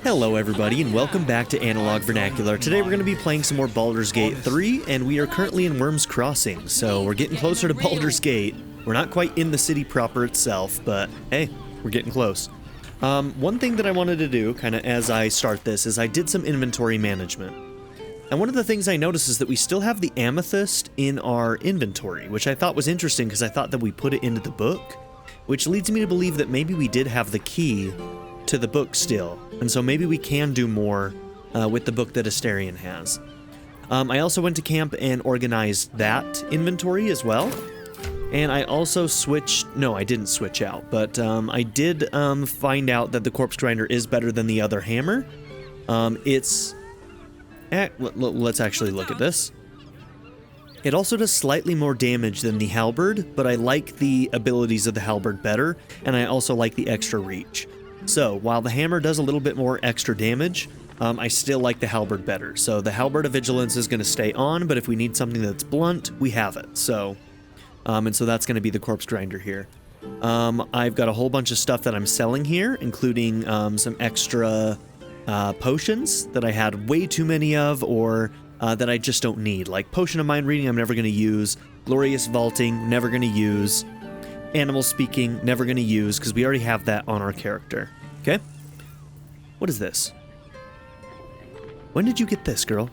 Hello everybody and welcome back to Analog Vernacular. Today we're going to be playing some more Baldur's Gate 3 and we are currently in Worm's Crossing, so we're getting closer to Baldur's Gate. We're not quite in the city proper itself, but hey, we're getting close. One thing that I wanted to do, kind of as I start this, is I did some inventory management. And one of the things I noticed is that we still have the amethyst in our inventory, which I thought was interesting because I thought that we put it into the book, which leads me to believe that maybe we did have the key to the book still, and so maybe we can do more with the book that Astarion has. I also went to camp and organized that inventory as well, and I also I didn't switch out, but I did find out that the corpse grinder is better than the other hammer. Let's actually look at this. It also does slightly more damage than the halberd, but I like the abilities of the halberd better, and I also like the extra reach. So, while the hammer does a little bit more extra damage, I still like the halberd better. So the halberd of vigilance is going to stay on, but if we need something that's blunt, we have it. So, and so that's going to be the corpse grinder here. I've got a whole bunch of stuff that I'm selling here, including some extra potions that I had way too many of, or that I just don't need. Like Potion of Mind Reading, I'm never going to use. Glorious Vaulting, never going to use. Animal Speaking, never going to use, because we already have that on our character. Okay? What is this? When did you get this, girl?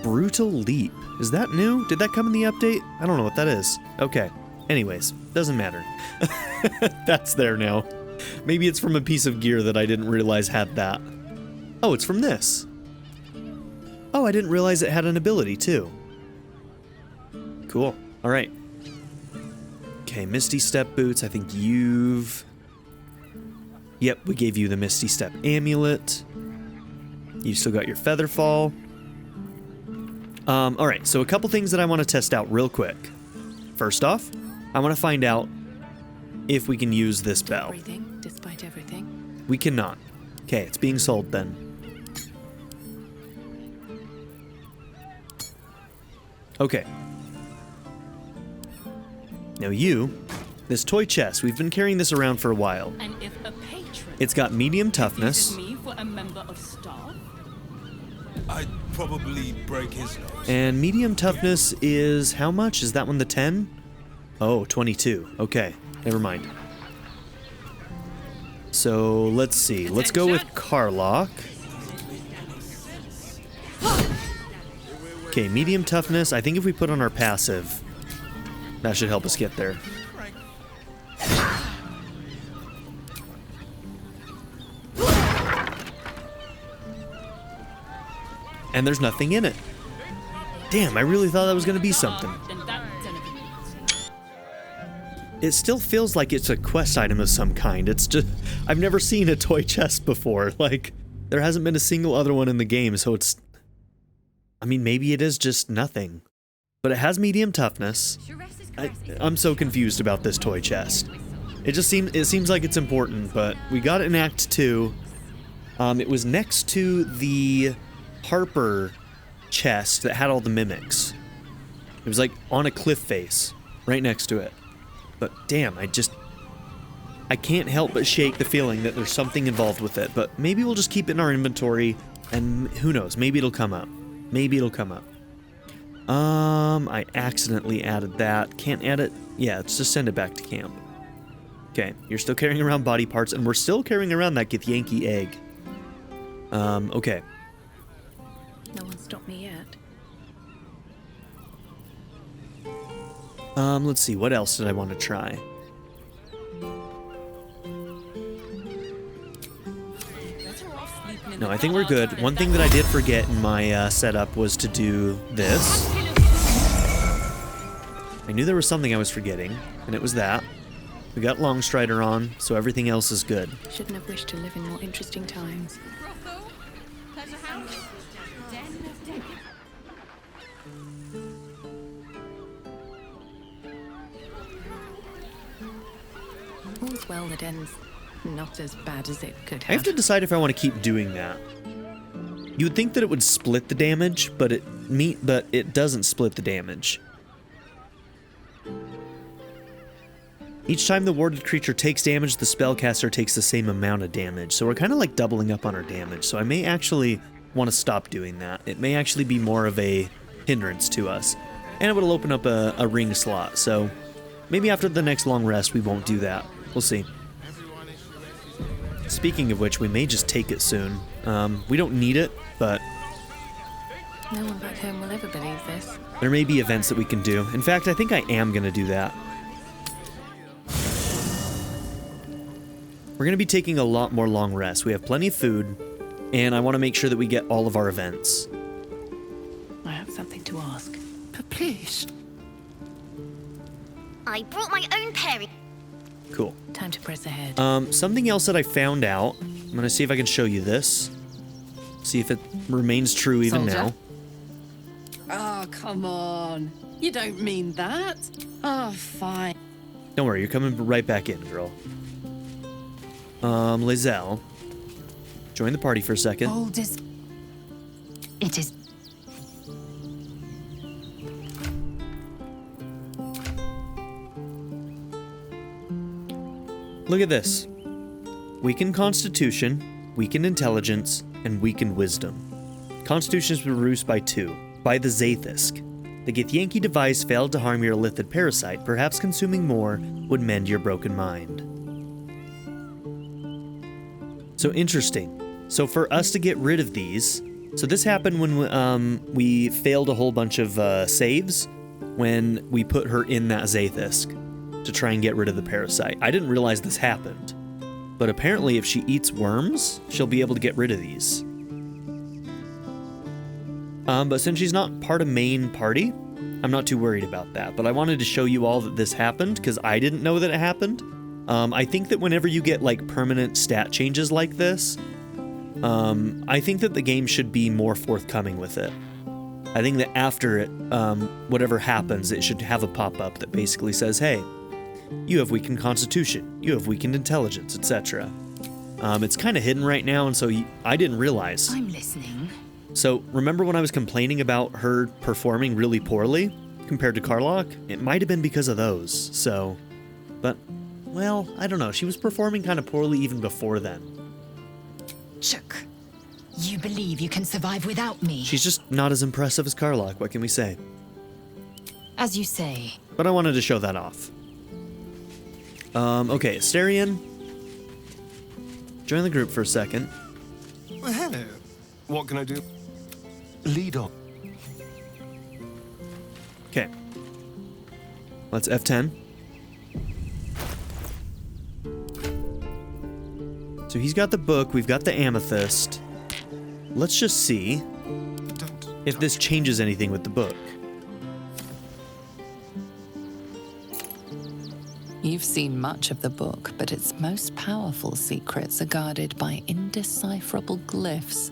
Brutal Leap. Is that new? Did that come in the update? I don't know what that is. Okay. Anyways, doesn't matter. That's there now. Maybe it's from a piece of gear that I didn't realize had that. Oh, it's from this. Oh, I didn't realize it had an ability, too. Cool. All right. Okay, Misty Step boots. I think you've... Yep, we gave you the Misty Step amulet. You still got your feather fall. All right, so a couple things that I want to test out real quick. First off, I want to find out if we can use this bell. Despite everything. We cannot. Okay, it's being sold then. Okay. Now this toy chest, we've been carrying this around for a while. And if a patron it's got medium toughness. me for a member of staff, I'd probably break his nose. And medium toughness is how much? Is that one the 10? Oh, 22. Okay, never mind. So let's see. Let's go with Carlock. Okay, medium toughness. I think if we put on our passive, that should help us get there. And there's nothing in it. Damn, I really thought that was going to be something. It still feels like it's a quest item of some kind. It's just... I've never seen a toy chest before. Like, there hasn't been a single other one in the game, so it's... I mean, maybe it is just nothing. But it has medium toughness. I'm so confused about this toy chest. It seems like it's important, but we got it in Act 2. It was next to the Harper chest that had all the mimics. It was like on a cliff face, right next to it. But damn, I can't help but shake the feeling that there's something involved with it. But maybe we'll just keep it in our inventory, and who knows, maybe it'll come up. Maybe it'll come up. I accidentally added that. Can't add it? Yeah, let's just send it back to camp. Okay, you're still carrying around body parts, and we're still carrying around that Githyanki egg. Okay. no one stopped me yet. Let's see, what else did I want to try? No, I think we're good. One thing that I did forget in my setup was to do this. I knew there was something I was forgetting, and it was that. We got Longstrider on, so everything else is good. Shouldn't have wished to live in more interesting times. All's well that ends not as bad as it could have. I have to decide if I want to keep doing that. You would think that it would split the damage, but it doesn't split the damage. Each time the warded creature takes damage, the spellcaster takes the same amount of damage. So we're kind of like doubling up on our damage. So I may actually want to stop doing that. It may actually be more of a hindrance to us. And it will open up a ring slot. So maybe after the next long rest, we won't do that. We'll see. Speaking of which, we may just take it soon. We don't need it, but No one back home will ever believe this. there may be events that we can do. In fact, I think I am going to do that. We're going to be taking a lot more long rests. We have plenty of food, and I want to make sure that we get all of our events. I have something to ask. But please. I brought my own pairing. Cool. Time to press ahead. Something else that I found out. I'm going to see if I can show you this. See if it remains true even Soldier? now. Oh, come on. You don't mean that. Oh, fine. Don't worry, you're coming right back in, girl. Lae'zel. Join the party for a second. Oldest. It is. Look at this. Weaken Constitution, weaken Intelligence, and weaken Wisdom. Constitution is reduced by 2, by the Zaithisk. The Githyanki device failed to harm your Lithid parasite. Perhaps consuming more would mend your broken mind. So interesting. So for us to get rid of these, so this happened when we failed a whole bunch of saves when we put her in that Zaithisk to try and get rid of the parasite. I didn't realize this happened, but apparently if she eats worms, she'll be able to get rid of these. But since she's not part of main party, I'm not too worried about that. But I wanted to show you all that this happened because I didn't know that it happened. I think that whenever you get like permanent stat changes like this, I think that the game should be more forthcoming with it. I think that after it, whatever happens, it should have a pop-up that basically says, hey, you have weakened Constitution, you have weakened Intelligence, etc. It's kind of hidden right now, and so I didn't realize. I'm listening. So remember when I was complaining about her performing really poorly compared to Karlach? It might have been because of those, so... But, well, I don't know. She was performing kind of poorly even before then. Chook. You believe you can survive without me? She's just not as impressive as Karlach, what can we say? As you say. But I wanted to show that off. Okay, Astarion. Join the group for a second. Well, hello. What can I do? Lead on. Okay. Let's F10. So he's got the book, we've got the amethyst. Let's just see if this changes anything with the book. You've seen much of the book, but its most powerful secrets are guarded by indecipherable glyphs.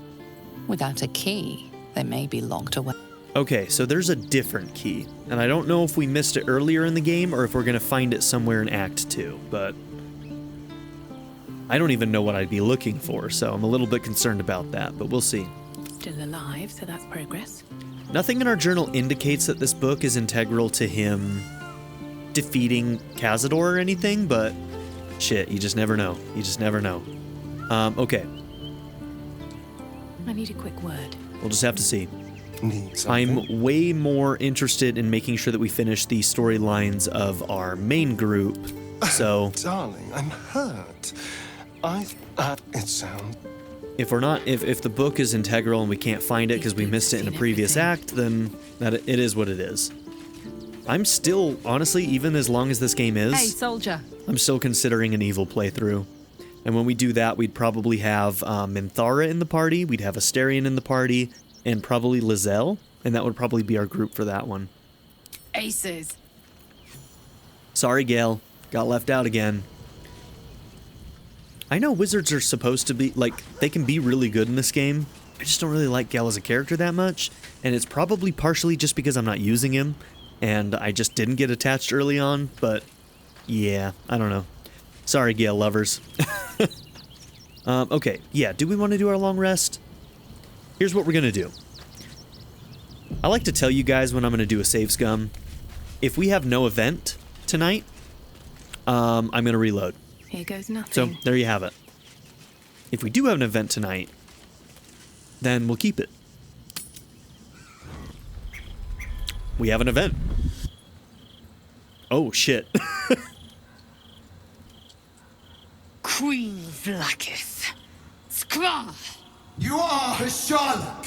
Without a key, they may be locked away. Okay, so there's a different key, and I don't know if we missed it earlier in the game or if we're gonna find it somewhere in Act 2, but I don't even know what I'd be looking for, so I'm a little bit concerned about that, but we'll see. Still alive, so that's progress. Nothing in our journal indicates that this book is integral to him defeating Cazador or anything, but shit, you just never know. You just never know. Okay. I need a quick word. We'll just have to see. Need something? I'm way more interested in making sure that we finish the storylines of our main group, so Darling, I'm hurt. It sounds... if we're not, if the book is integral and we can't find it because we missed it in a previous act, then it is what it is. I'm still, honestly, even as long as this game is, Hey, soldier. I'm still considering an evil playthrough. And when we do that, we'd probably have Minthara in the party, we'd have Astarion in the party, and probably Lae'zel, and that would probably be our group for that one. Aces. Sorry, Gale. Got left out again. I know wizards are supposed to be, like, they can be really good in this game. I just don't really like Gale as a character that much, and it's probably partially just because I'm not using him, and I just didn't get attached early on, but yeah, I don't know. Sorry, Gale lovers. Okay, yeah, do we want to do our long rest? Here's what we're going to do. I like to tell you guys when I'm going to do a save scum. If we have no event tonight, I'm going to reload. Here goes So nothing. there you have it. If we do have an event tonight, then we'll keep it. We have an event. Oh, shit. Queen Vlaakith. Skra! You are a Sherlock,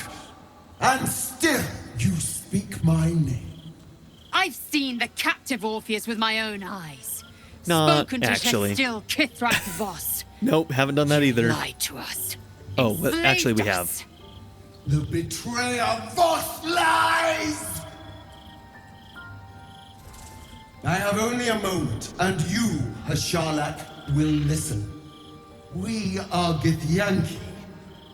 and still you speak my name. I've seen the captive Orpheus with my own eyes. Not Spoken to actually. Still Kithrak Voss. Nope, haven't done that either. Lied to us. Oh, but actually we enslaved have. us. The betrayer Voss lies! I have only a moment, and you, Hasharlak, will listen. We are Githyanki.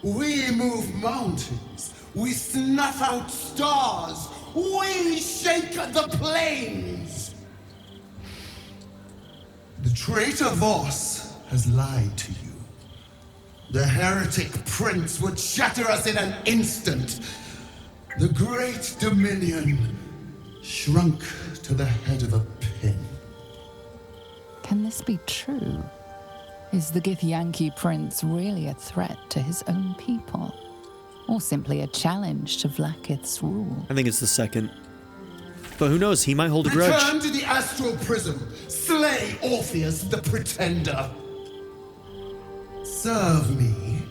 We move mountains. We snuff out stars. We shake the plains. The traitor Voss has lied to you. The heretic prince would shatter us in an instant. The great dominion shrunk to the head of a pin. Can this be true? Is the Githyanki prince really a threat to his own people? Or simply a challenge to Vlaakith's rule? I think it's the second. But who knows, he might hold a grudge. Return to the astral prism. Slay Orpheus the pretender. Serve me,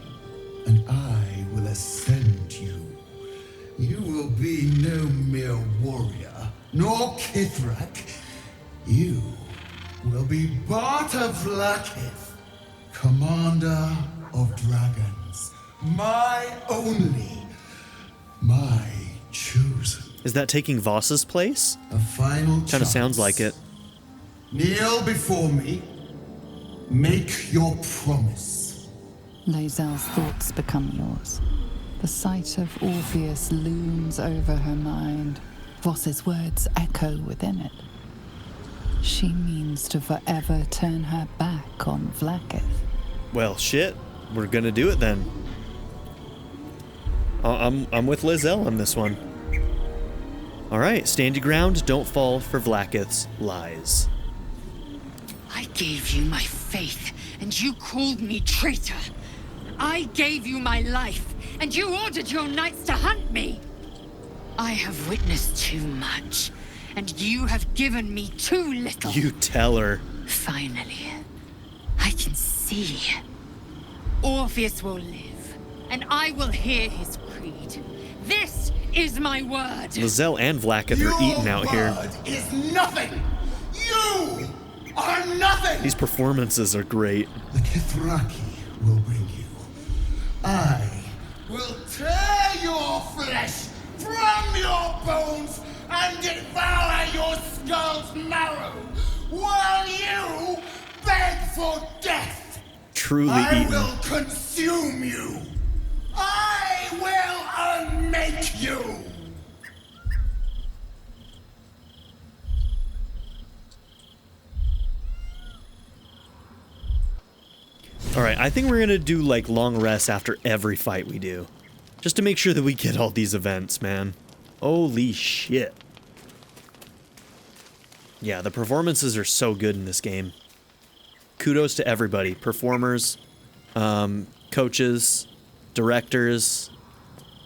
and I will ascend you. You will be no mere warrior, nor Kithrak. You will be Barta Vlaakith, commander of dragons. My only, my chosen. Is that taking Voss's place? A final Kind of sounds like it. Kneel before me. Make your promise. Lae'zel's thoughts become yours. The sight of Orpheus looms over her mind. Voss's words echo within it. She means to forever turn her back on Vlaakith. Well, shit. We're gonna do it then. I'm with Lae'zel on this one. Alright, stand your ground, don't fall for Vlaakith's lies. I gave you my faith, and you called me traitor. I gave you my life, and you ordered your knights to hunt me. I have witnessed too much, and you have given me too little. You tell her. Finally, I can see. Orpheus will live, and I will hear his creed. This is my word. Lae'zel and Vlaakith are eating out here. Your word is nothing. You are nothing. These performances are great. The Kithraki will bring you. I will tear your flesh from your bones and devour your skull's marrow while you beg for death. Truly I eaten. will consume you. I will unmake you. Alright, I think we're gonna do like long rests after every fight we do. Just to make sure that we get all these events, man. Holy shit. Yeah, the performances are so good in this game. Kudos to everybody. Performers, coaches, directors,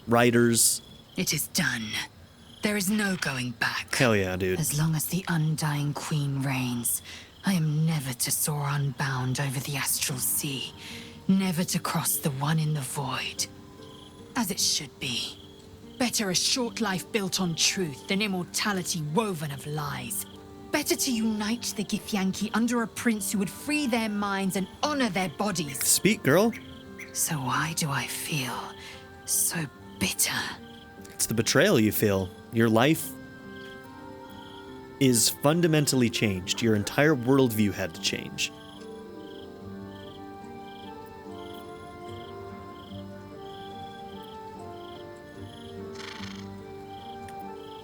writers. It is done. There is no going back. Hell yeah, dude. As long as the undying queen reigns, I am never to soar unbound over the astral sea, never to cross the one in the void. As it should be. Better a short life built on truth than immortality woven of lies. Better to unite the Githyanki under a prince who would free their minds and honor their bodies. Speak, girl. So why do I feel so bitter? It's the betrayal you feel. Your life is fundamentally changed. Your entire worldview had to change.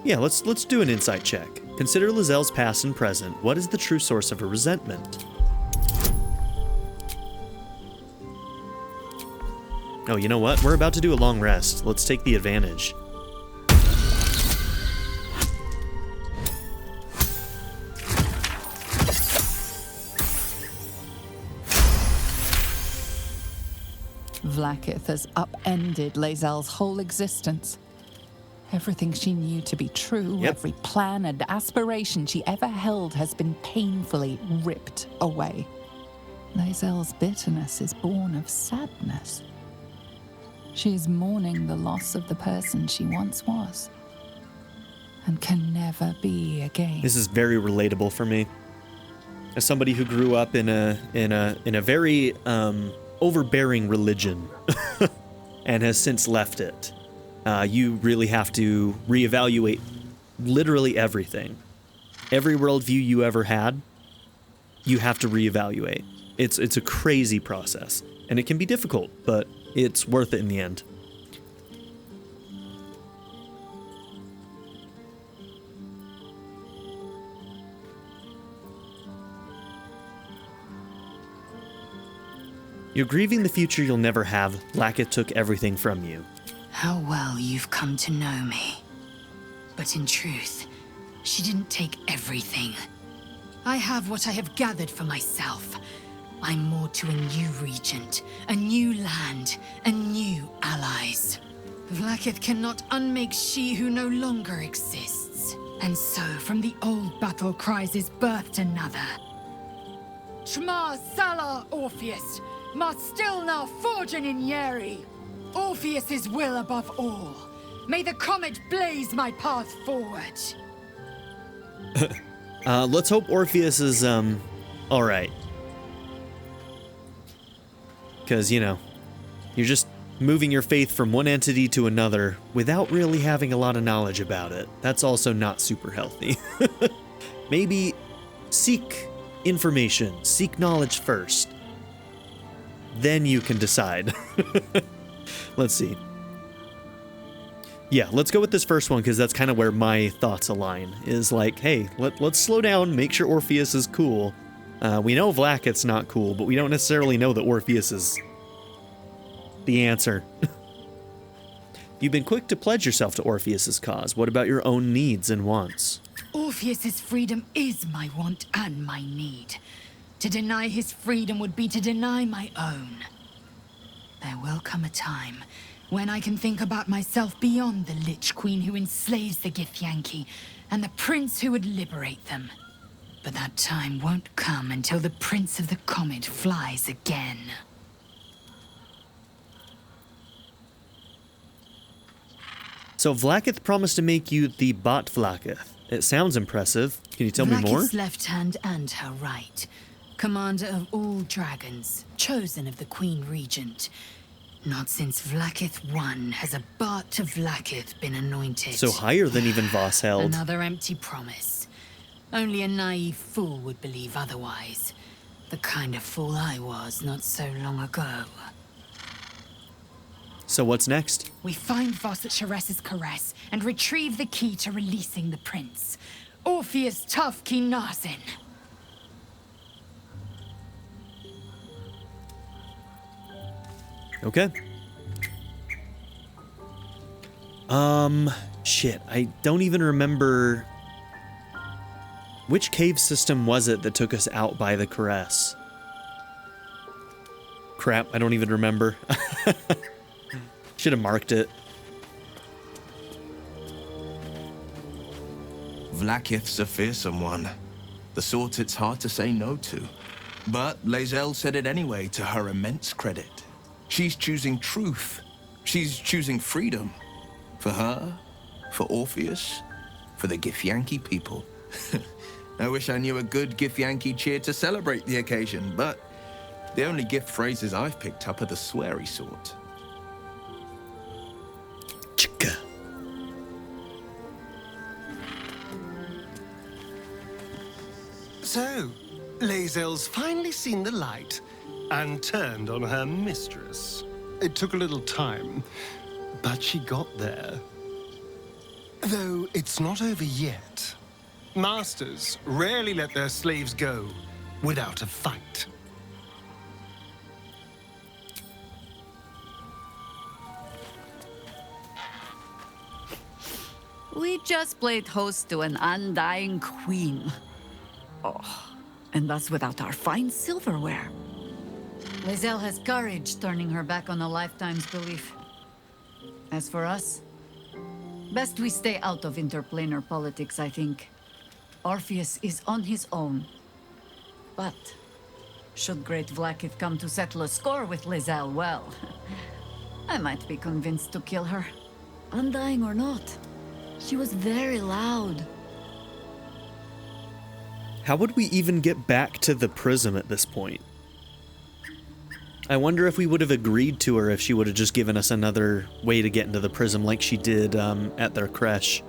Yeah, let's do an insight check. Consider Lae'zel's past and present. What is the true source of her resentment? Oh, you know what? We're about to do a long rest. Let's take the advantage. Vlaakith has upended Lae'zel's whole existence. Everything she knew to be true, every plan and aspiration she ever held has been painfully ripped away. Lae'zel's bitterness is born of sadness. She is mourning the loss of the person she once was, and can never be again. This is very relatable for me. As somebody who grew up in a very overbearing religion and has since left it, you really have to reevaluate literally everything. Every worldview you ever had, you have to reevaluate. It's a crazy process, and it can be difficult, but it's worth it in the end. You're grieving the future you'll never have. Vlaakith took everything from you. How well you've come to know me. But in truth, she didn't take everything. I have what I have gathered for myself. I'm more to a new regent, a new land, and new allies. Vlaakith cannot unmake she who no longer exists. And so, from the old battle cries is birthed another. Shma Salar Orpheus, Ma Stilna Forgin in Yeri. Orpheus's will above all. May the comet blaze my path forward. Let's hope Orpheus is, alright. Because, you know, you're just moving your faith from one entity to another without really having a lot of knowledge about it. That's also not super healthy. Maybe seek information, seek knowledge first. Then you can decide. Let's see. Yeah, let's go with this first one because that's kind of where my thoughts align. Is like, hey, let's slow down, make sure Orpheus is cool. We know Vlaakith's not cool, but we don't necessarily know that Orpheus is the answer. You've been quick to pledge yourself to Orpheus's cause. What about your own needs and wants? Orpheus's freedom is my want and my need. To deny his freedom would be to deny my own. There will come a time when I can think about myself beyond the Lich Queen who enslaves the Githyanki and the prince who would liberate them. But that time won't come until the Prince of the Comet flies again. So Vlaakith promised to make you the Bot Vlaakith. It sounds impressive. Can you tell me more? Vlaakith's left hand and her right. Commander of all dragons, chosen of the Queen Regent. Not since Vlaakith I has a Bart to Vlaakith been anointed. So higher than even Voss held. Another empty promise. Only a naive fool would believe otherwise. The kind of fool I was not so long ago. So what's next? We find Voss at Sharess's caress and retrieve the key to releasing the prince. Orpheus Tough Kinazin. Okay. Shit, I don't even remember... Which cave system was it that took us out by the caress? Crap, I don't even remember. Should have marked it. Vlaakith's a fearsome one. The sort it's hard to say no to. But Lae'zel said it anyway, to her immense credit. She's choosing truth. She's choosing freedom. For her, for Orpheus, for the Githyanki people. I wish I knew a good Githyanki cheer to celebrate the occasion, but the only gift phrases I've picked up are the sweary sort. Chicka. So, Lae'zel's finally seen the light and turned on her mistress. It took a little time, but she got there. Though it's not over yet. Masters rarely let their slaves go without a fight. We just played host to an undying queen. Oh, and that's without our fine silverware. Lae'zel has courage turning her back on a lifetime's belief. As for us, best we stay out of interplanar politics, I think. Orpheus is on his own. But should Great Vlaakith come to settle a score with Lae'zel, well, I might be convinced to kill her. Undying or not, she was very loud. How would we even get back to the prism at this point? I wonder if we would have agreed to her if she would have just given us another way to get into the prism like she did at their creche.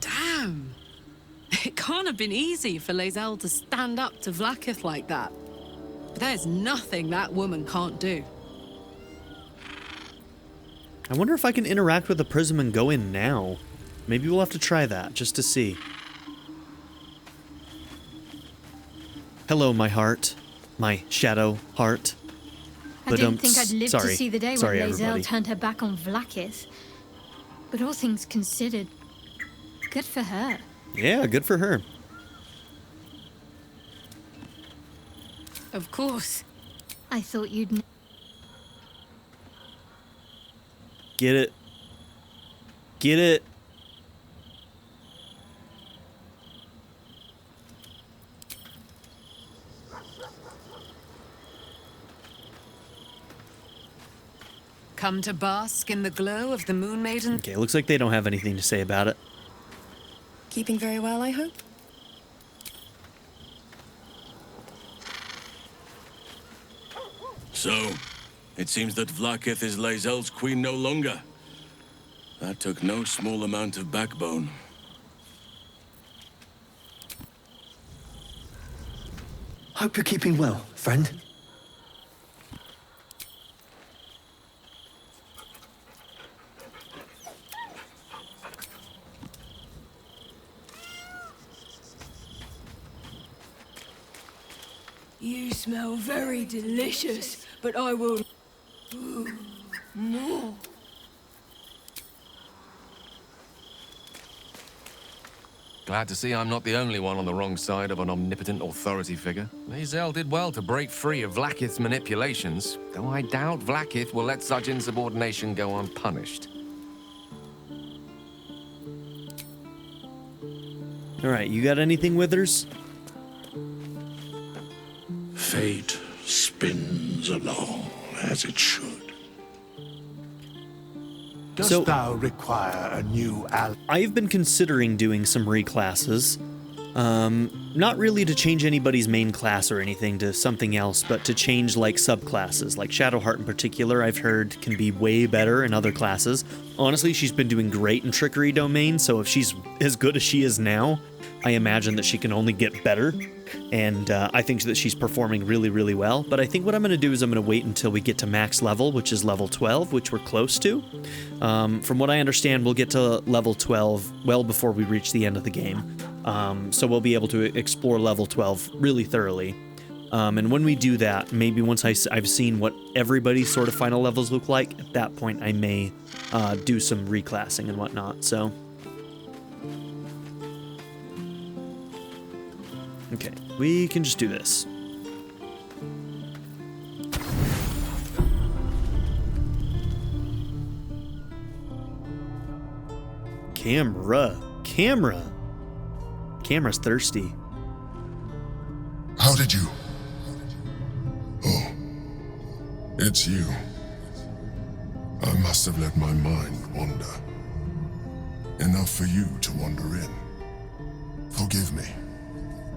Damn! It can't have been easy for Lae'zel to stand up to Vlaakith like that. But there's nothing that woman can't do. I wonder if I can interact with the prism and go in now. Maybe we'll have to try that, just to see. Hello, my heart. My shadow heart. I didn't think I'd live to see the day when Lae'zel everybody. turned her back on Vlaakith. But all things considered, good for her. Yeah, good for her. Of course. I thought you'd... Get it. Get it. Come to bask in the glow of the Moon Maiden. Okay, looks like they don't have anything to say about it. Keeping very well, I hope? So, it seems that Vlaakith is Lae'zel's queen no longer. That took no small amount of backbone. Hope you're keeping well, friend. You smell very delicious, but I will... more. Glad to see I'm not the only one on the wrong side of an omnipotent authority figure. Lae'zel did well to break free of Vlaakith's manipulations, though I doubt Vlaakith will let such insubordination go unpunished. Alright, you got anything, Withers? Fate spins along as it should. Dost thou require a new ally? I've been considering doing some reclasses. Not really to change anybody's main class or anything to something else, but to change like subclasses. Like Shadowheart in particular, I've heard can be way better in other classes. Honestly, she's been doing great in Trickery Domain, so if she's as good as she is now, I imagine that she can only get better. And I think that she's performing really, really well. But I think what I'm going to do is I'm going to wait until we get to max level, which is level 12, which we're close to. From what I understand, we'll get to level 12 well before we reach the end of the game. So we'll be able to explore level 12 really thoroughly. And when we do that, maybe once I've seen what everybody's sort of final levels look like, at that point I may do some reclassing and whatnot. So, okay, we can just do this. Camera's thirsty. How did you? Oh, it's you. I must have let my mind wander. Enough for you to wander in. Forgive me.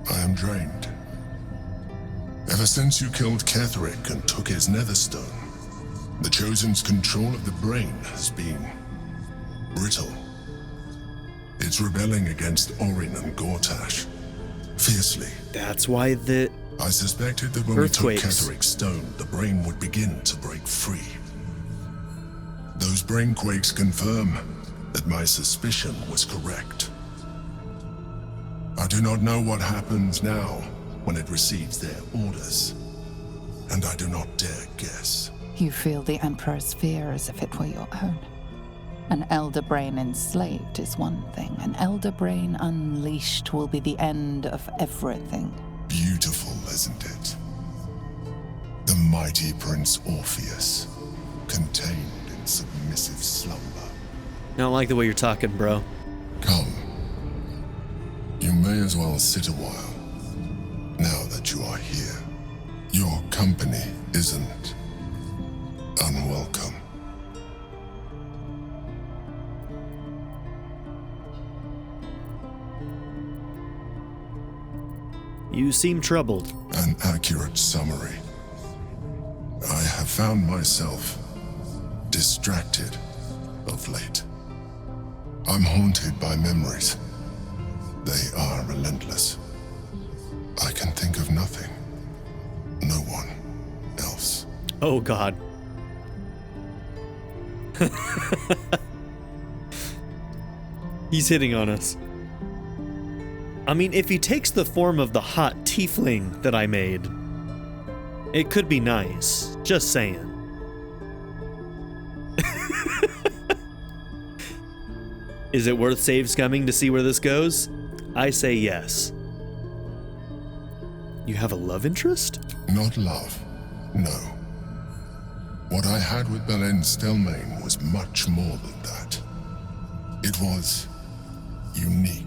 I am drained. Ever since you killed Ketheric and took his netherstone, the Chosen's control of the brain has been brittle. It's rebelling against Orin and Gortash, fiercely. That's why I suspected that when earthquakes. we took Ketheric's stone, the brain would begin to break free. Those brainquakes confirm that my suspicion was correct. I do not know what happens now when it receives their orders, and I do not dare guess. You feel the Emperor's fear as if it were your own. An elder brain enslaved is one thing. An elder brain unleashed will be the end of everything. Beautiful, isn't it? The mighty Prince Orpheus, contained in submissive slumber. I don't like the way you're talking, bro. Come. You may as well sit a while, now that you are here. Your company isn't unwelcome. You seem troubled. An accurate summary. I have found myself distracted of late. I'm haunted by memories. They are relentless. I can think of nothing. No one else. Oh, God. He's hitting on us. I mean, if he takes the form of the hot tiefling that I made, it could be nice. Just saying. Is it worth save scumming to see where this goes? I say yes. You have a love interest? Not love, no. What I had with Belen Stelmane was much more than that. It was unique.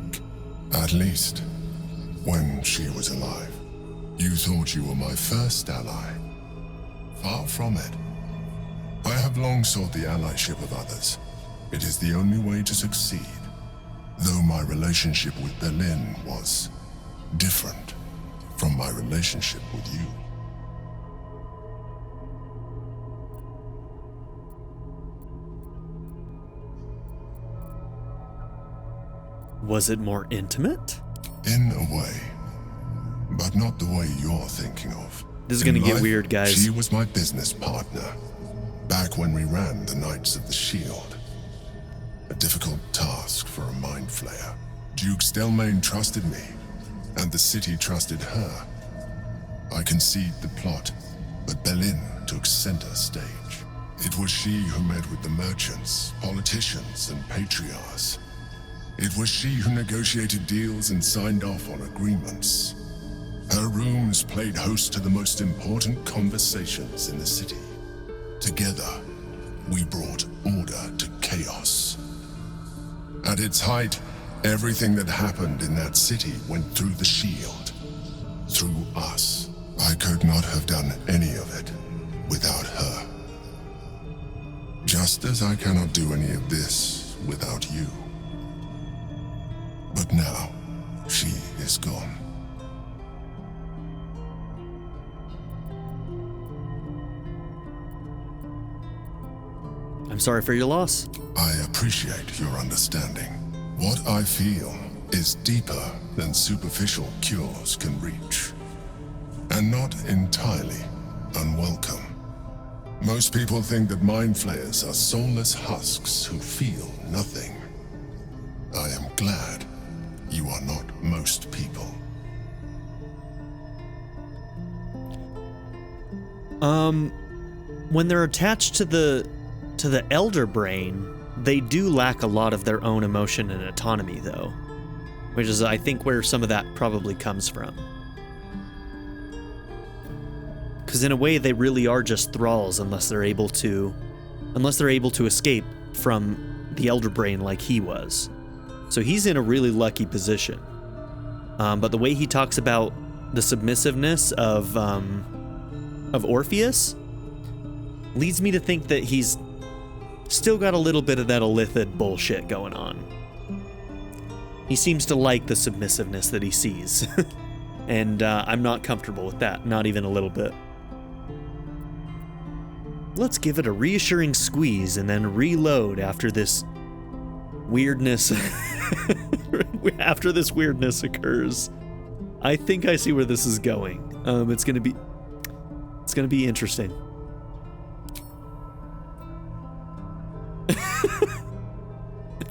At least, when she was alive. You thought you were my first ally. Far from it. I have long sought the allyship of others. It is the only way to succeed. Though my relationship with Belen was different from my relationship with you. Was it more intimate? In a way, but not the way you're thinking of. This is gonna get weird, guys. She was my business partner, back when we ran the Knights of the Shield. A difficult task for a Mind Flayer. Duke Stelmane trusted me, and the city trusted her. I conceived the plot, but Belen took center stage. It was she who met with the merchants, politicians, and patriarchs. It was she who negotiated deals and signed off on agreements. Her rooms played host to the most important conversations in the city. Together, we brought order to chaos. At its height, everything that happened in that city went through the shield. Through us. I could not have done any of it without her. Just as I cannot do any of this without you. But now, she is gone. I'm sorry for your loss. I appreciate your understanding. What I feel is deeper than superficial cures can reach. And not entirely unwelcome. Most people think that Mind Flayers are soulless husks who feel nothing. I am glad you are not most people. When they're attached to the elder brain, they do lack a lot of their own emotion and autonomy, though. Which is, I think, where some of that probably comes from. Because in a way, they really are just thralls unless they're able to escape from the elder brain like he was. So he's in a really lucky position. But the way he talks about the submissiveness of Orpheus leads me to think that he's still got a little bit of that Illithid bullshit going on. He seems to like the submissiveness that he sees. And I'm not comfortable with that, not even a little bit. Let's give it a reassuring squeeze and then reload after this weirdness. After this weirdness occurs. I think I see where this is going. It's gonna be interesting.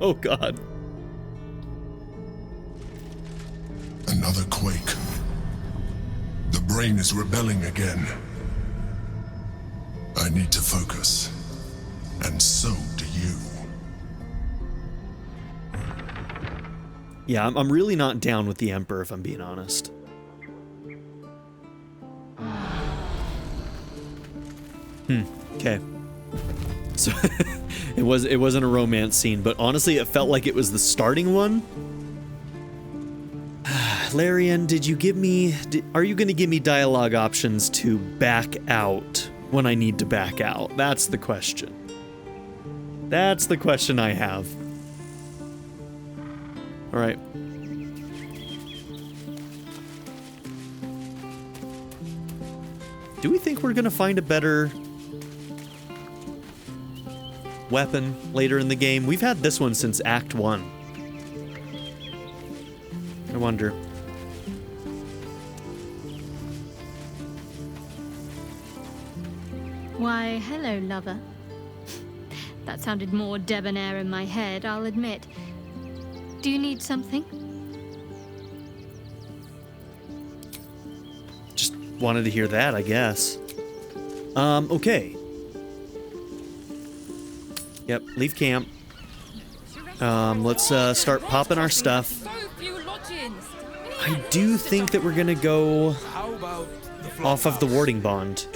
Oh God. Another quake. The brain is rebelling again. I need to focus. And so do you. Yeah, I'm really not down with the Emperor, if I'm being honest. Okay. So it wasn't a romance scene, but honestly, it felt like it was the starting one. Larian, are you going to give me dialogue options to back out when I need to back out? That's the question. That's the question I have. All right. Do we think we're going to find a better weapon later in the game? We've had this one since Act 1. I wonder. Why, hello, lover. That sounded more debonair in my head, I'll admit. Do you need something? Just wanted to hear that, I guess. Okay. Yep, leave camp. Let's start popping our stuff. I do think that we're gonna go off of the warding bond.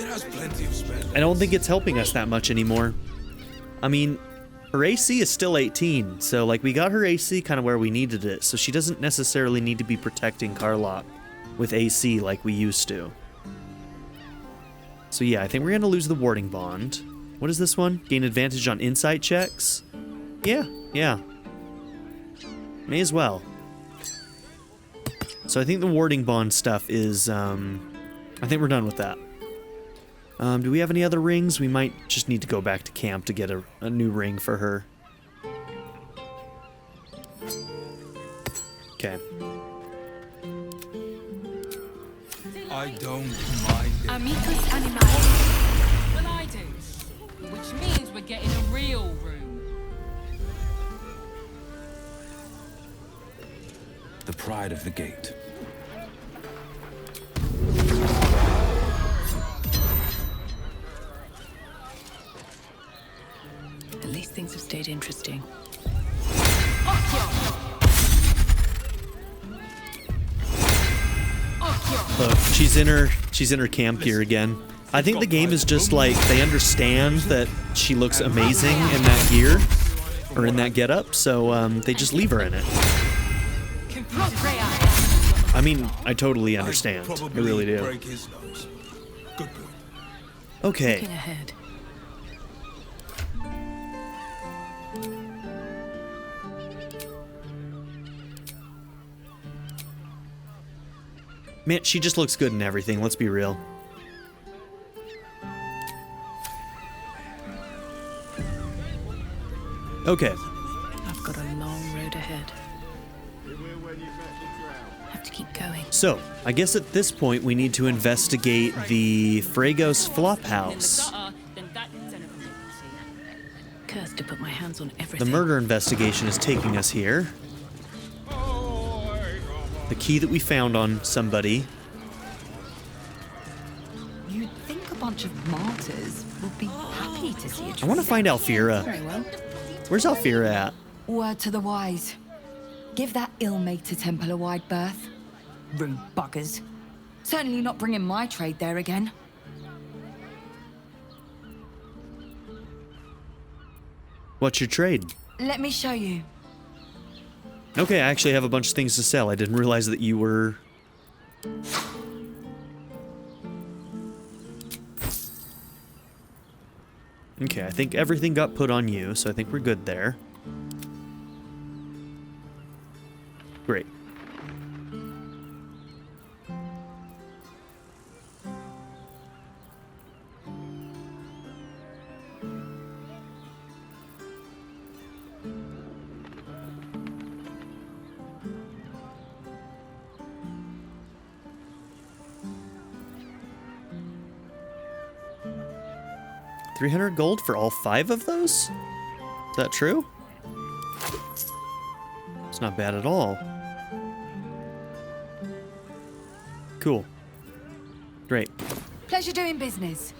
I don't think it's helping us that much anymore. I mean, her AC is still 18, so like we got her AC kind of where we needed it, so she doesn't necessarily need to be protecting Carlock with AC like we used to. So yeah, I think we're gonna lose the warding bond. What is this one? Gain advantage on insight checks? Yeah. May as well. So I think the warding bond stuff is, I think we're done with that. Do we have any other rings? We might just need to go back to camp to get a new ring for her. Okay. I don't mind it. Amicus animalis. Well, I do. Which means we're getting a real room. The pride of the gate. At least things have stayed interesting. Look, she's in her camp gear again. I think the game is just like they understand that she looks amazing in that gear or in that getup, so they just leave her in it. I mean, I totally understand. I really do. Okay. Looking ahead. Man, she just looks good in everything, let's be real. Okay. I've got a long road ahead. Have to keep going. So, I guess at this point we need to investigate the Fraygos Flophouse. Cursed to put my hands on everything. The murder investigation is taking us here. The key that we found on somebody. You'd think a bunch of martyrs would be happy to see a I want to find Alfira. Very well. Where's Alfira at? Word to the wise. Give that ill-mated temple a wide berth. Rude buggers. Certainly not bringing my trade there again. What's your trade? Let me show you. Okay, I actually have a bunch of things to sell. I didn't realize that you were... Okay, I think everything got put on you, so I think we're good there. Great. $300 gold for all 5 of those? Is that true? It's not bad at all. Cool. Great. Pleasure doing business.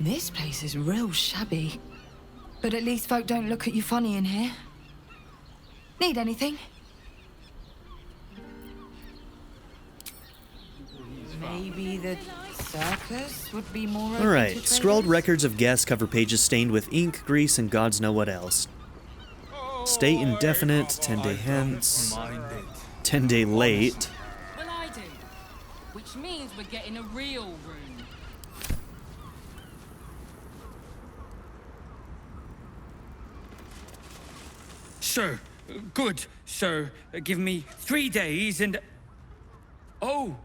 This place is real shabby. But at least folk don't look at you funny in here. Need anything? Maybe the circus would be more. Alright, scrawled records of guests cover pages stained with ink, grease, and gods know what else. Stay indefinite, 10 day hence, 10 day late. Well, I do. Which means we're getting a real room. Sir, good, sir. Give me 3 days and... Oh,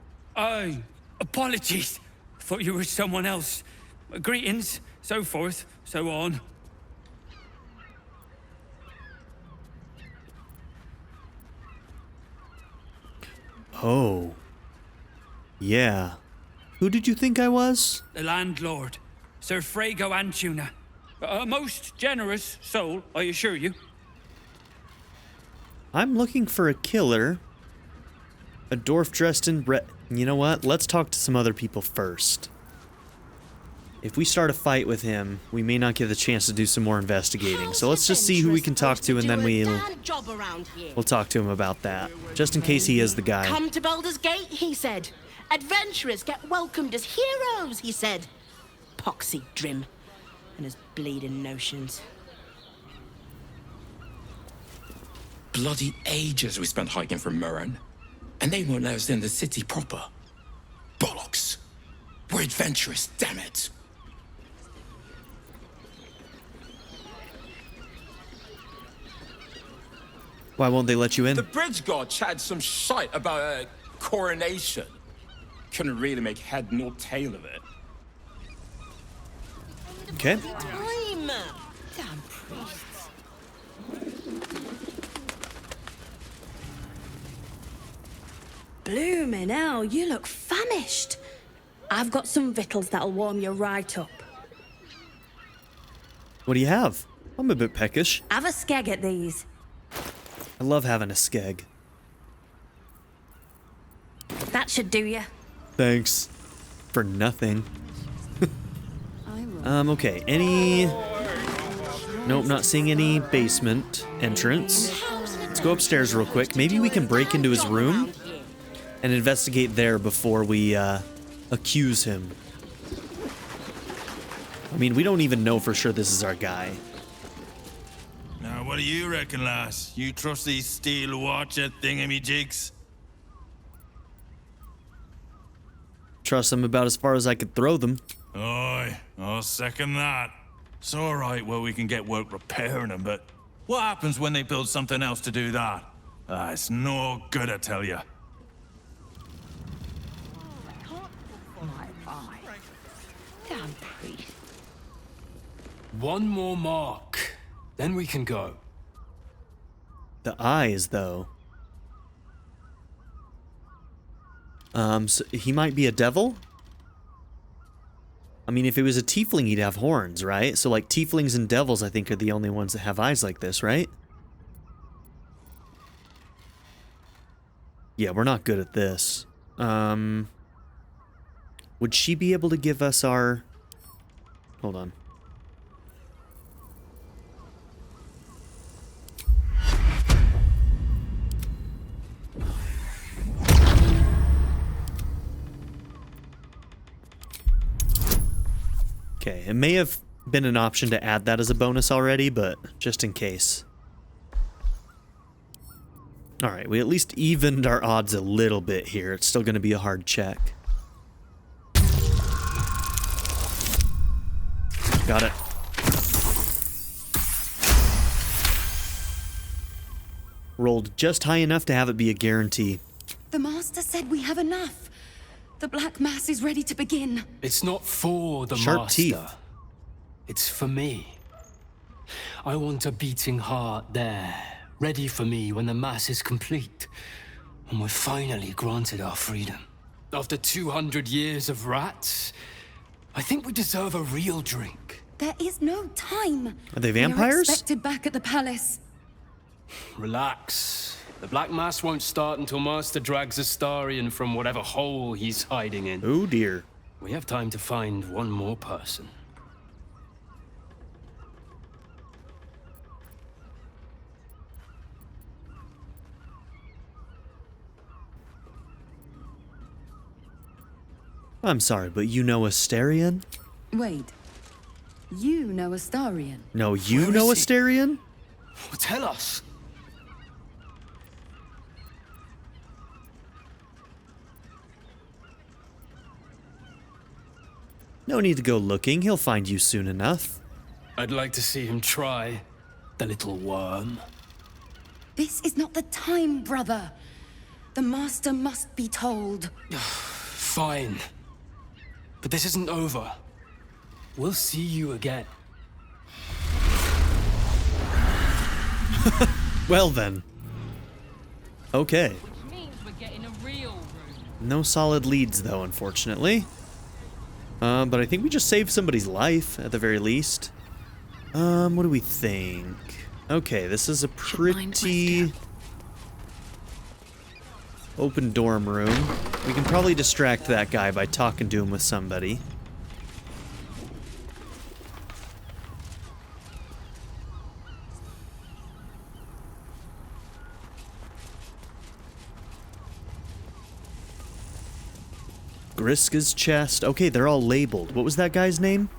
apologies. Thought you were someone else. Greetings, so forth, so on. Oh. Yeah. Who did you think I was? The landlord, Sir Fraygos Antuna. A most generous soul, I assure you. I'm looking for a killer. A dwarf dressed in You know what? Let's talk to some other people first. If we start a fight with him, we may not get the chance to do some more investigating. So let's just see who we can talk to, and then we'll talk to him about that. Just in case he is the guy. Come to Baldur's Gate, he said. Adventurers get welcomed as heroes, he said. Poxy Drim and his bleeding notions. Bloody ages we spent hiking from Murren, and they won't let us in the city proper. Bollocks! We're adventurous, damn it! Why won't they let you in? The bridge god chatted some shite about a coronation. Couldn't really make head nor tail of it. Okay. Time! Damn priests. Bloomin' hell, you look famished. I've got some victuals that'll warm you right up. What do you have? I'm a bit peckish. Have a skeg at these. I love having a skeg. That should do you. Thanks. For nothing. Okay, any... Nope, not seeing any basement entrance. Let's go upstairs real quick. Maybe we can break into his room and investigate there before we, accuse him. I mean, we don't even know for sure this is our guy. Now, what do you reckon, lass? You trust these steel watcher thingamajigs? Trust them about as far as I could throw them. Aye, I'll second that. It's alright where we can get work repairing them, but what happens when they build something else to do that? It's no good, I tell you. Damn priest. One more mark, then we can go. The eyes, though. So he might be a devil? I mean, if it was a tiefling, he'd have horns, right? So, like, tieflings and devils, I think, are the only ones that have eyes like this, right? Yeah, we're not good at this. Would she be able to give us our... Hold on. Okay, it may have been an option to add that as a bonus already, but just in case. Alright, we at least evened our odds a little bit here. It's still going to be a hard check. Got it. Rolled just high enough to have it be a guarantee. The Master said we have enough. The Black Mass is ready to begin. It's not for the Sharp Master. teeth. It's for me. I want a beating heart there, ready for me when the Mass is complete. And we're finally granted our freedom. After 200 years of rats, I think we deserve a real drink. There is no time. Are they We're vampires? expected back at the palace. Relax. The Black Mass won't start until Master drags Astarion from whatever hole he's hiding in. Oh dear. We have time to find one more person. I'm sorry, but you know Astarion? Wait. You know Astarion? No, you know Astarion? Tell us. No need to go looking. He'll find you soon enough. I'd like to see him try, the little worm. This is not the time, brother. The master must be told. Fine. But this isn't over. We'll see you again. Well then. Okay. Which means we're getting a real room. No solid leads though, unfortunately. But I think we just saved somebody's life, at the very least. What do we think? Okay, this is a pretty open dorm room. We can probably distract that guy by talking to him with somebody. Griska's chest. Okay, they're all labeled. What was that guy's name?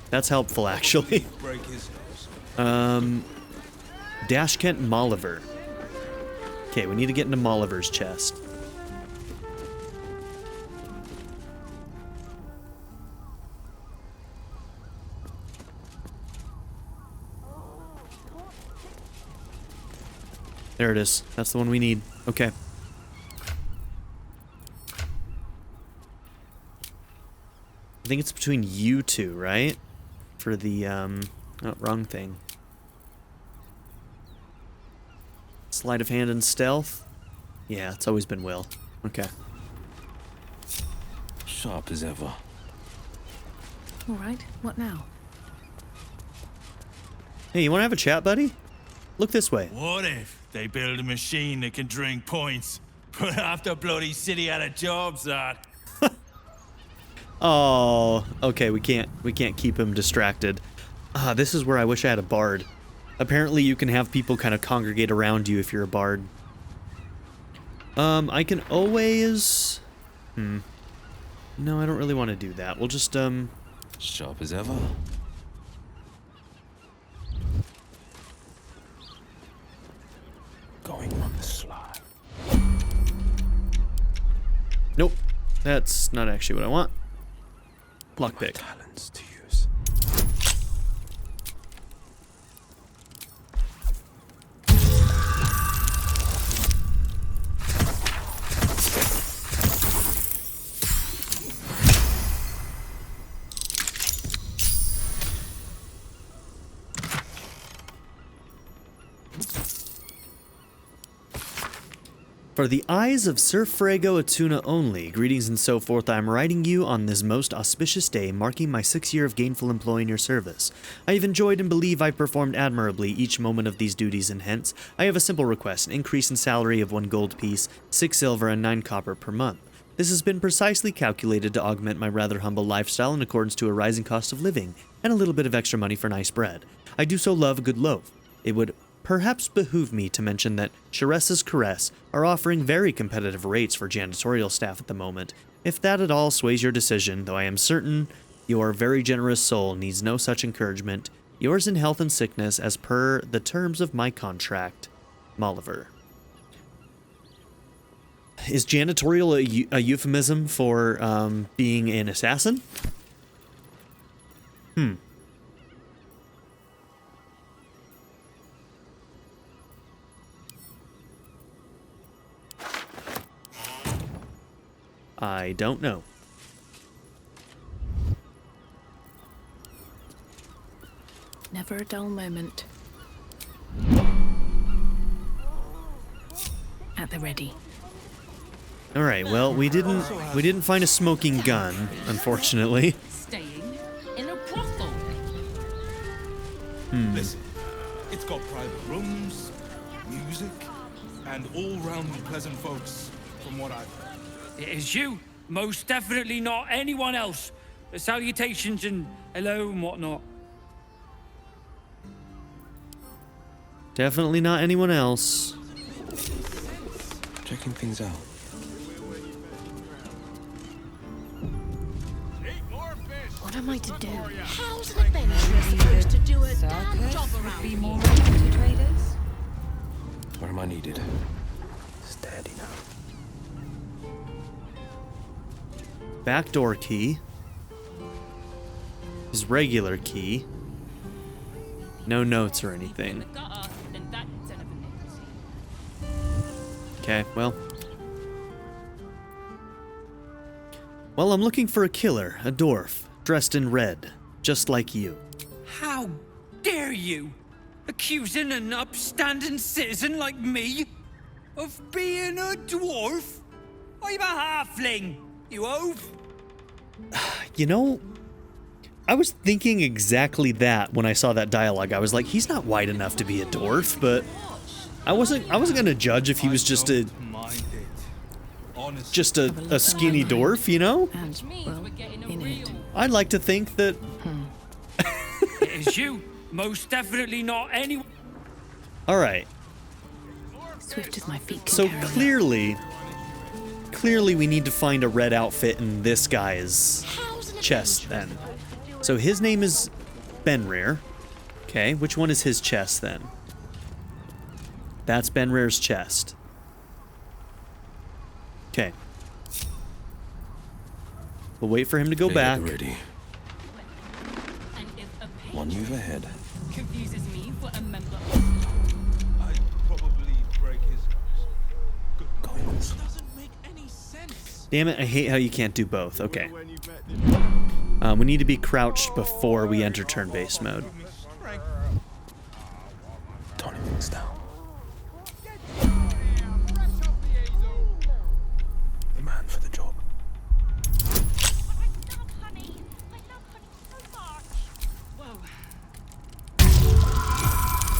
That's helpful, actually. Dashkent Molliver. Okay, we need to get into Molliver's chest. There it is. That's the one we need. Okay. I think it's between you two, right? For the, oh, wrong thing. Sleight of hand and stealth? Yeah, it's always been Will. Okay. Sharp as ever. All right, what now? Hey, you want to have a chat, buddy? Look this way. What if they build a machine that can drink points? Put half the bloody city out of jobs, that. Oh, okay, we can't keep him distracted. This is where I wish I had a bard. Apparently you can have people kind of congregate around you if you're a bard. I can always... No, I don't really want to do that. We'll just, Sharp as ever. Going on the sly. Nope. That's not actually what I want. Lockpick. Talents to use. For the eyes of Sir Fraygo Atuna only, greetings and so forth, I am writing you on this most auspicious day, marking my 6th year of gainful employ in your service. I have enjoyed and believe I performed admirably each moment of these duties, and hence, I have a simple request, an increase in salary of 1 gold piece, 6 silver, and 9 copper per month. This has been precisely calculated to augment my rather humble lifestyle in accordance to a rising cost of living, and a little bit of extra money for nice bread. I do so love a good loaf. It would perhaps behoove me to mention that Sharessa's Caress are offering very competitive rates for janitorial staff at the moment. If that at all sways your decision, though I am certain your very generous soul needs no such encouragement, yours in health and sickness as per the terms of my contract, Molliver. Is janitorial a euphemism for being an assassin? I don't know. Never a dull moment. At the ready. All right. Well, we didn't find a smoking gun, unfortunately. Staying in a brothel. Listen, it's got private rooms, music, and all-round pleasant folks, from what I've heard. It is you. Most definitely not anyone else. Salutations and hello and whatnot. Definitely not anyone else. Checking things out. What am I to do? How's an adventurer supposed to do a damn job around Be here? more open to traders? Where am I needed? Steady now. Backdoor key. His regular key. No notes or anything. Okay, well. Well, I'm looking for a killer, a dwarf, dressed in red, just like you. How dare you? Accusing an upstanding citizen like me of being a dwarf? I'm a halfling, you oaf. You know, I was thinking exactly that when I saw that dialogue. I was like, he's not white enough to be a dwarf, but I wasn't gonna judge if he was just a skinny dwarf, you know? I'd like to think that It is you, most definitely not anyone. Alright. Swift as my feet can So carry clearly we need to find a red outfit in this guy's chest then. So his name is Benrir. Okay, which one is his chest then? That's Benrir's chest. Okay. We'll wait for him to go back. Ready. One move ahead. Confuses me for a member. I'd probably break his nose. Doesn't make any sense. Damn it, I hate how you can't do both. Okay. We need to be crouched before we enter turn-based mode. Toning things down. The man for the job.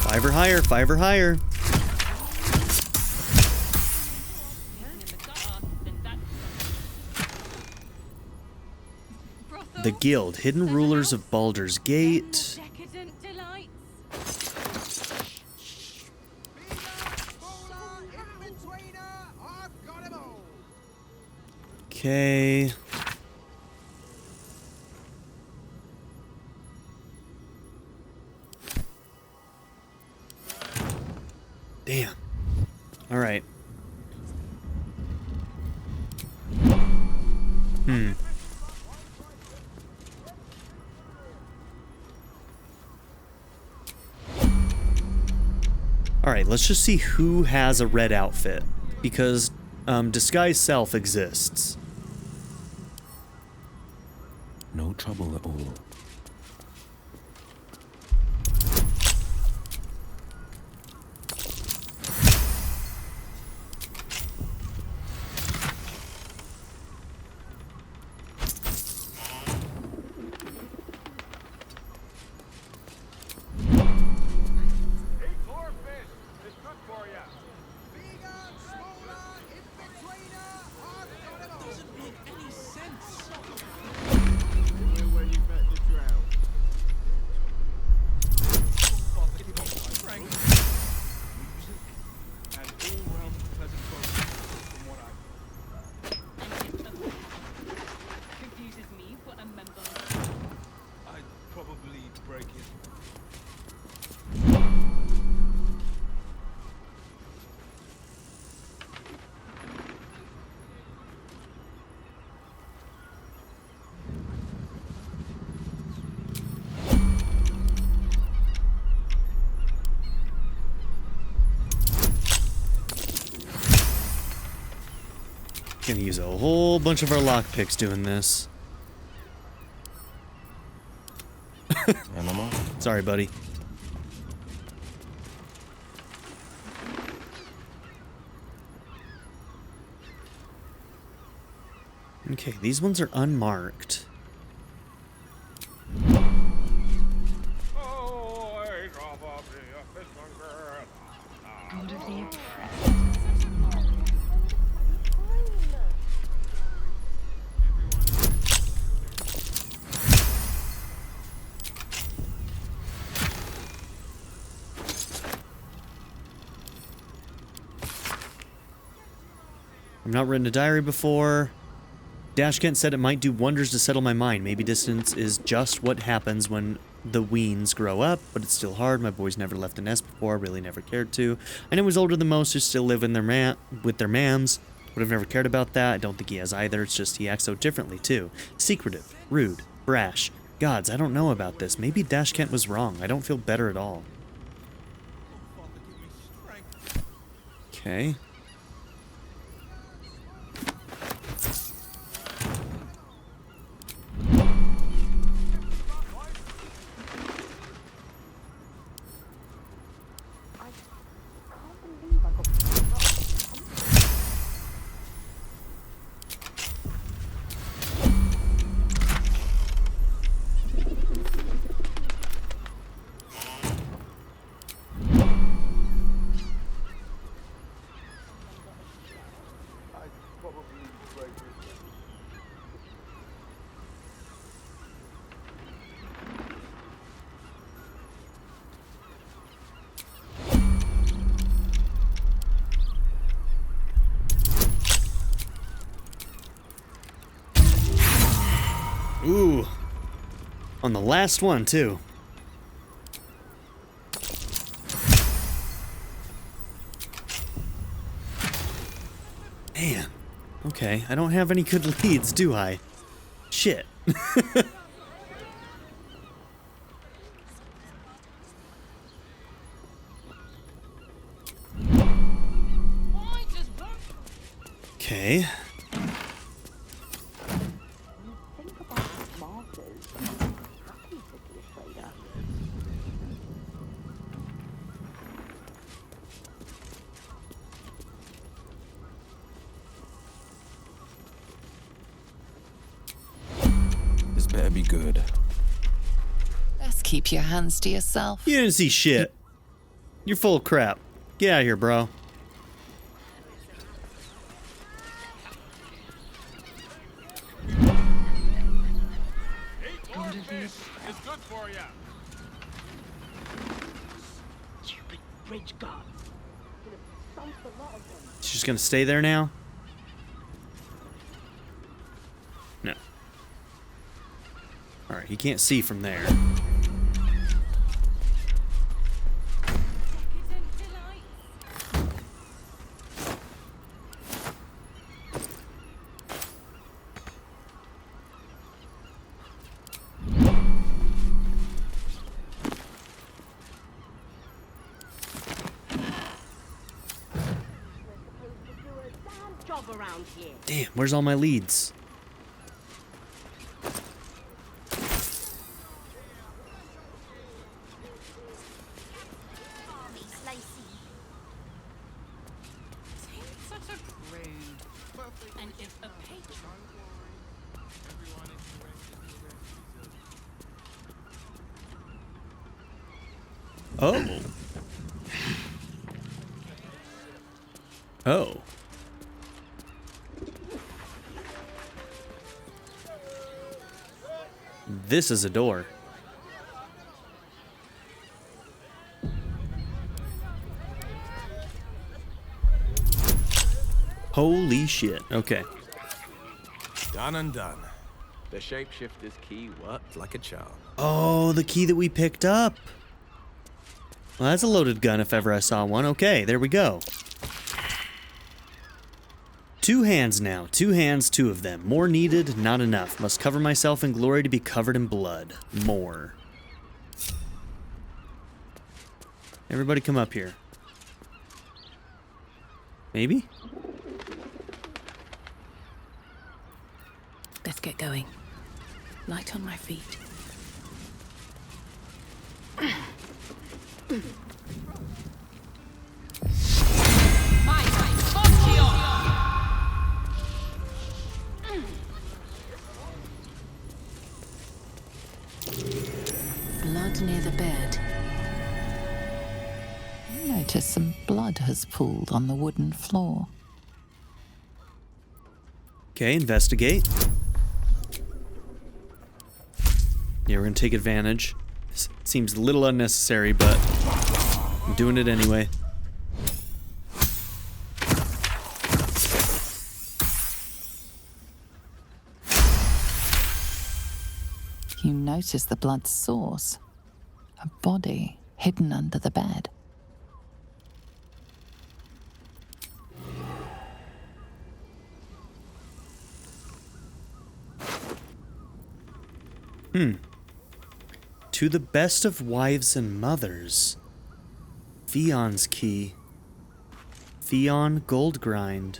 Five or higher, 5 or higher. The Guild, Hidden Rulers of Baldur's Gate. Okay. Damn. All right. All right, let's just see who has a red outfit, because disguise self exists. No trouble at all. Gonna use a whole bunch of our lockpicks doing this. Sorry, buddy. Okay, these ones are unmarked. I've not written a diary before. Dash Kent said it might do wonders to settle my mind. Maybe distance is just what happens when the weens grow up, but it's still hard. My boys never left the nest before, really never cared to. I know he's older than most who still live in with their mams. Would have never cared about that. I don't think he has either. It's just he acts so differently, too. Secretive, rude, brash. Gods, I don't know about this. Maybe Dash Kent was wrong. I don't feel better at all. Okay. Ooh. On the last one, too. Man. Okay, I don't have any good leads, do I? Shit. Okay. This better be good. Best keep your hands to yourself. You didn't see shit. You're full of crap. Get out of here, bro. It's good for you. Stupid bridge guard. She's just gonna stay there now? No. Alright, he can't see from there. Damn, where's all my leads? Oh. Oh. This is a door. Holy shit. Okay. Done and done. The shapeshifter's key worked like a charm. Oh, the key that we picked up. Well, that's a loaded gun if ever I saw one. Okay, there we go. 2 hands now. 2 hands, 2 of them. More needed, not enough. Must cover myself in glory to be covered in blood. More. Everybody come up here. Maybe? Let's get going. Light on my feet. Blood near the bed. I notice some blood has pooled on the wooden floor. Okay, investigate. Yeah, we're gonna take advantage. Seems a little unnecessary, but I'm doing it anyway. You notice the blood's source. A body hidden under the bed. To the best of wives and mothers. Theon's key. Theon gold grind.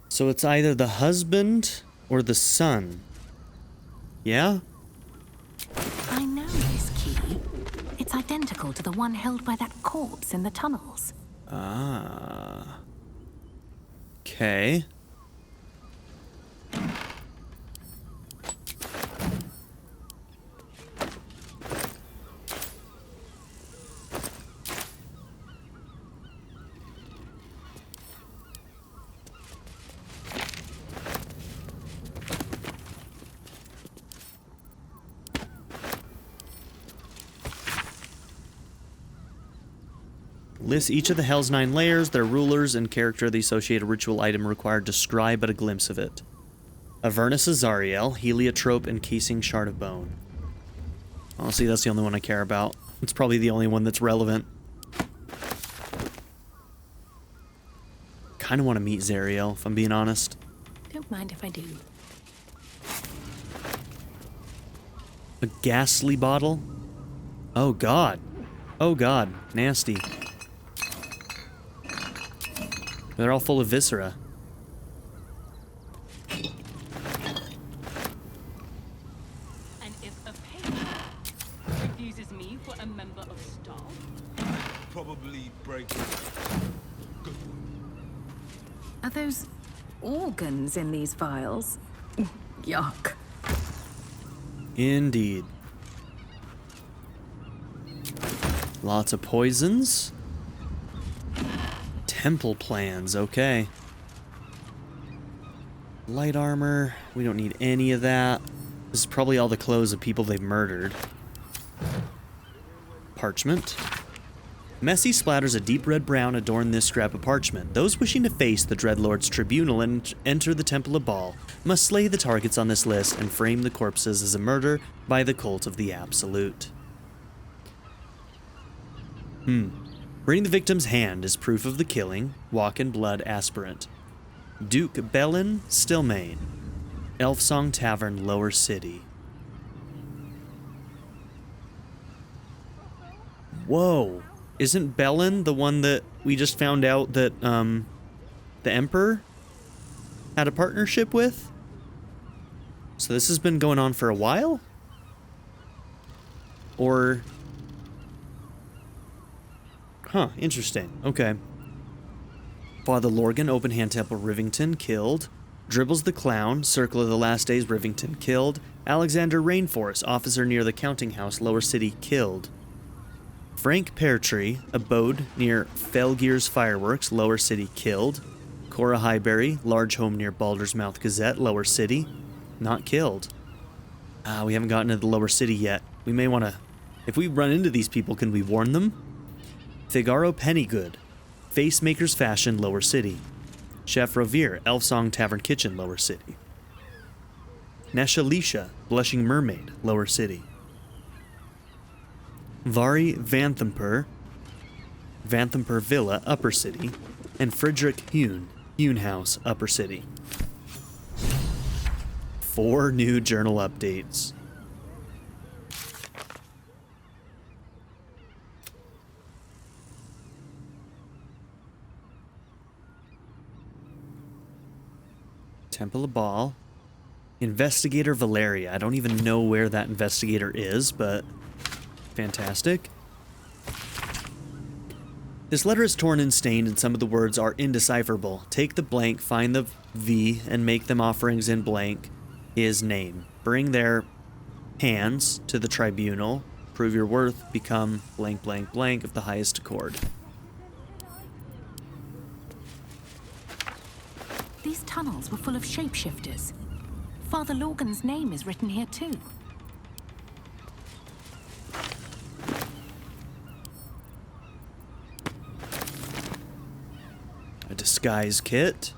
So it's either the husband or the son. Yeah? I know this key. It's identical to the one held by that corpse in the tunnels. Ah. Okay. Lists each of the Hell's 9 layers, their rulers, and character of the associated ritual item required. Describe but a glimpse of it. Avernus Azariel, Heliotrope, encasing Shard of Bone. Honestly, that's the only one I care about. It's probably the only one that's relevant. Kind of want to meet Zariel, if I'm being honest. Don't mind if I do. A ghastly bottle? Oh god. Oh god. Nasty. They're all full of viscera. And if a patron refuses me for a member of staff, probably break. Good. Are those organs in these vials? Yuck. Indeed. Lots of poisons. Temple plans, okay. Light armor, we don't need any of that. This is probably all the clothes of people they've murdered. Parchment. Messy splatters of deep red brown adorn this scrap of parchment. Those wishing to face the Dreadlord's tribunal and enter the Temple of Baal must slay the targets on this list and frame the corpses as a murder by the cult of the Absolute. Bring the victim's hand as proof of the killing. Walk in blood aspirant. Duke Bellin, Stillmain. Elfsong Tavern, Lower City. Whoa. Isn't Bellin the one that we just found out that the Emperor had a partnership with? So this has been going on for a while? Or... Huh, interesting. Okay. Father Lorgan, Open Hand Temple, Rivington, killed. Dribbles the Clown, Circle of the Last Days, Rivington, killed. Alexander Rainforest, officer near the counting house, Lower City, killed. Frank Peartree, abode near Felgear's Fireworks, Lower City, killed. Cora Highbury, large home near Baldur's Mouth Gazette, Lower City, not killed. We haven't gotten to the Lower City yet. We may want to... If we run into these people, can we warn them? Figaro Pennygood, Facemaker's Fashion, Lower City. Chef Rovere, Elfsong Tavern Kitchen, Lower City. Nesha Lisha, Blushing Mermaid, Lower City. Vari Vanthampur, Vanthampur Villa, Upper City. And Frederick Hune, Hune House, Upper City. 4 new journal updates. Temple of Baal. Investigator Valeria. I don't even know where that investigator is, but fantastic. This letter is torn and stained, and some of the words are indecipherable. Take the blank, find the V, and make them offerings in blank, his name. Bring their hands to the tribunal. Prove your worth. Become blank, blank, blank of the highest accord. These tunnels were full of shapeshifters. Father Lorgan's name is written here too. A disguise kit.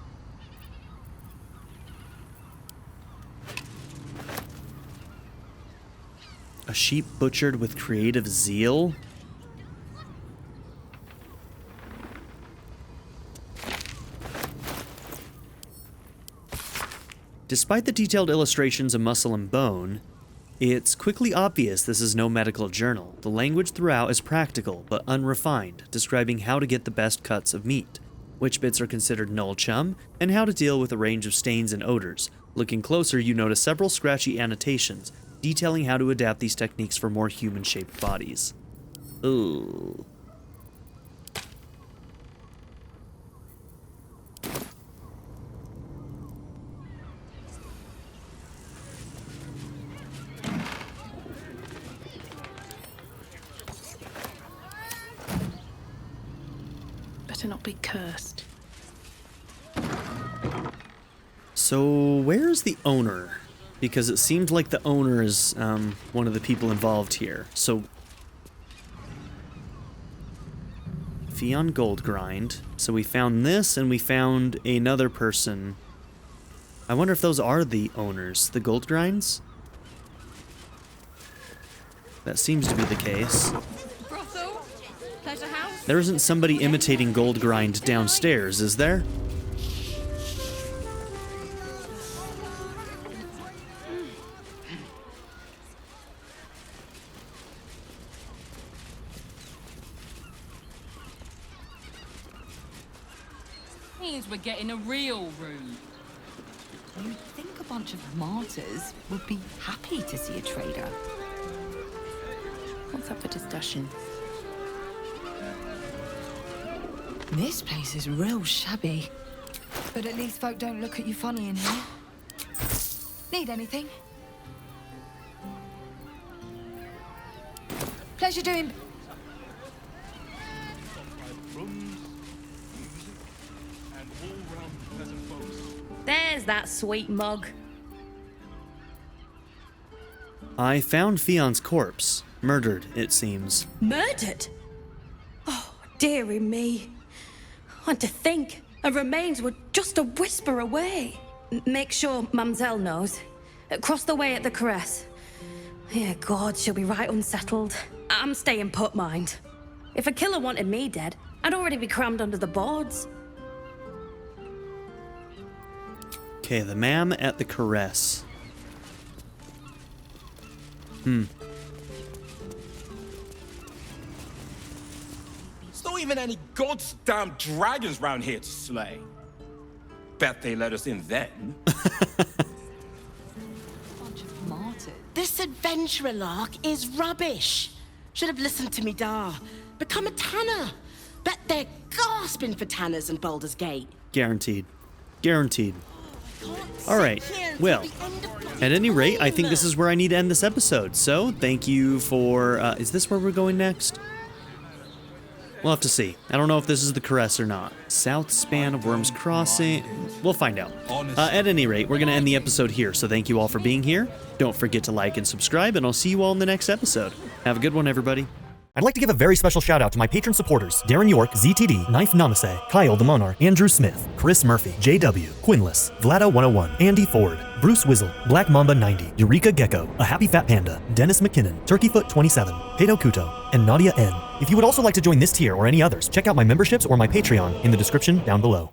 sheep butchered with creative zeal? Despite the detailed illustrations of muscle and bone, it's quickly obvious this is no medical journal. The language throughout is practical, but unrefined, describing how to get the best cuts of meat, which bits are considered null chum, and how to deal with a range of stains and odors. Looking closer, you notice several scratchy annotations, detailing how to adapt these techniques for more human-shaped bodies. Ooh. Better not be cursed. So, where's the owner? Because it seems like the owner is one of the people involved here. So, Fion Goldgrind. So we found this, and we found another person. I wonder if those are the owners, the Goldgrinds? That seems to be the case. There isn't somebody imitating Goldgrind downstairs, is there? Means we're getting a real room. You'd think a bunch of martyrs would be happy to see a trader. What's up for discussion? This place is real shabby. But at least folk don't look at you funny in here. Need anything? Pleasure doing... There's that sweet mug. I found Fion's corpse. Murdered, it seems. Murdered? Oh, dearie me. And to think her remains were just a whisper away. Make sure Mamzelle knows. Across the way at the caress. Yeah, God, she'll be right unsettled. I'm staying put, mind. If a killer wanted me dead, I'd already be crammed under the boards. Okay, the ma'am at the caress. There's not even any goddamn dragons round here to slay. Bet they let us in then. This adventurer lark is rubbish. Should have listened to me, Dar. Become a tanner. Bet they're gasping for tanners in Baldur's Gate. Guaranteed. Guaranteed. Alright, well, at any rate, I think this is where I need to end this episode. So, thank you for... is this where we're going next? We'll have to see. I don't know if this is the caress or not. South span of Worm's Crossing. We'll find out. At any rate, we're going to end the episode here. So thank you all for being here. Don't forget to like and subscribe, and I'll see you all in the next episode. Have a good one, everybody. I'd like to give a very special shout out to my patron supporters, Darren York, ZTD, Knife Namaste, Kyle the Monarch, Andrew Smith, Chris Murphy, JW, Quinless, Vlado101, Andy Ford, Bruce Wizzle, Black Mamba 90, Eureka Gecko, A Happy Fat Panda, Dennis McKinnon, Turkeyfoot 27, Pedo Kuto, and Nadia N. If you would also like to join this tier or any others, check out my memberships or my Patreon in the description down below.